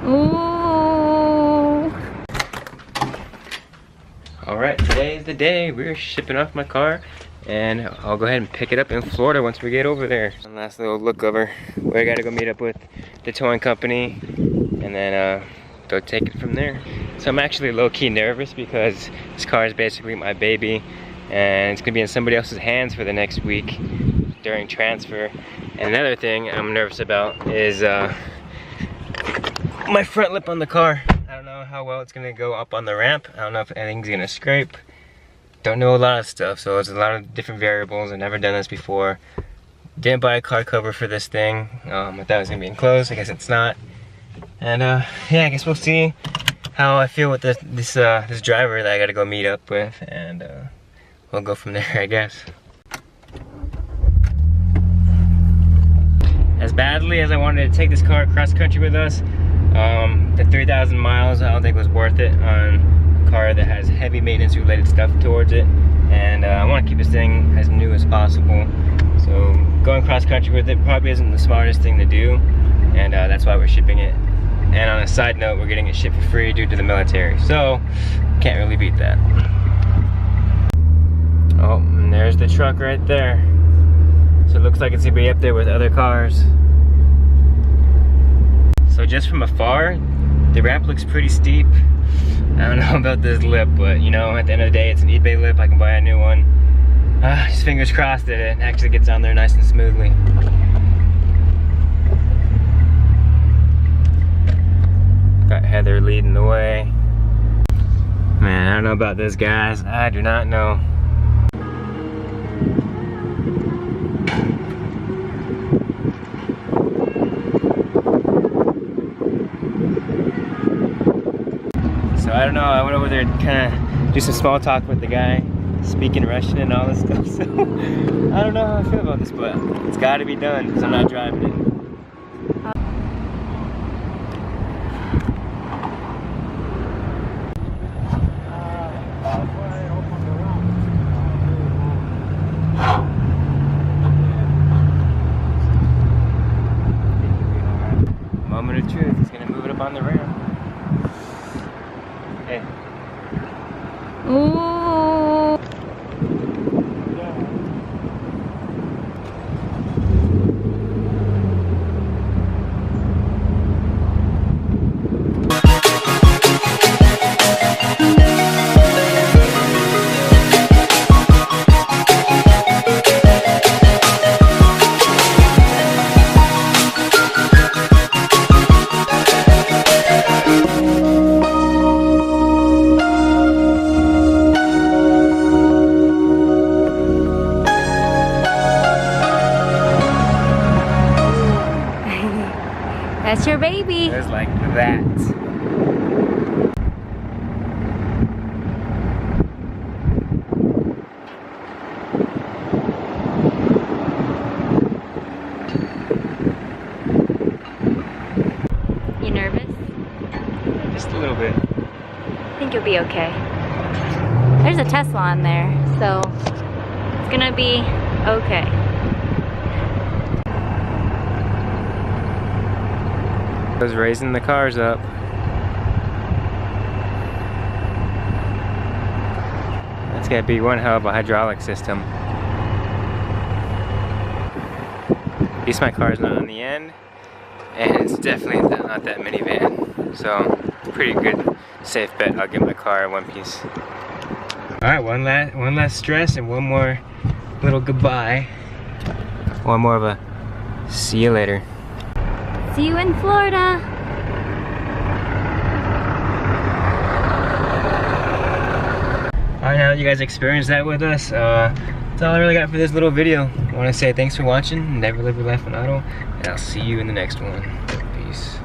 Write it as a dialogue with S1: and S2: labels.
S1: Ooh.
S2: Alright, today is the day. We're shipping off my car, and I'll go ahead and pick it up in Florida once we get over there. One last little look over where I gotta go meet up with the towing company, and then go take it from there. So I'm actually low-key nervous because this car is basically my baby, and it's gonna be in somebody else's hands for the next week during transfer. And another thing I'm nervous about is my front lip on the car. I don't know how well it's gonna go up on the ramp. I don't know if anything's gonna scrape. Don't know a lot of stuff, so there's a lot of different variables. I've never done this before. Didn't buy a car cover for this thing. I thought it was gonna be enclosed. I guess it's not. And yeah, I guess we'll see how I feel with this driver that I gotta go meet up with, and we'll go from there, I guess. As badly as I wanted to take this car cross country with us, the 3,000 miles I don't think was worth it on a car that has heavy maintenance related stuff towards it. And I want to keep this thing as new as possible. So going cross country with it probably isn't the smartest thing to do, and that's why we're shipping it. And on a side note, we're getting it shipped for free due to the military. So can't really beat that. Oh, and there's the truck right there. So it looks like it's gonna be up there with other cars. So just from afar, the ramp looks pretty steep. I don't know about this lip, but you know, at the end of the day, it's an eBay lip. I can buy a new one. Just fingers crossed that it actually gets on there nice and smoothly. Got Heather leading the way. Man, I don't know about this, guys. I do not know. So I don't know, I went over there to kind of do some small talk with the guy, speaking Russian and all this stuff, so I don't know how I feel about this, but it's got to be done because I'm not driving it. Moment of truth, he's gonna move it up on the ramp. Hey.
S1: Ooh. That's your baby.
S2: It's like that.
S1: You nervous?
S2: Just a little bit.
S1: I think you'll be okay. There's a Tesla on there, so it's gonna be okay.
S2: I was raising the cars up. That's gotta be one hell of a hydraulic system. At least my car's not on the end, and it's definitely not that minivan. So, pretty good, safe bet. I'll get my car in one piece. All right, one last stress and one more little goodbye. One more of a see you later.
S1: See you in Florida.
S2: Alright, now that you guys experienced that with us, that's all I really got for this little video. I want to say thanks for watching. Never live your life on auto, and I'll see you in the next one. Peace.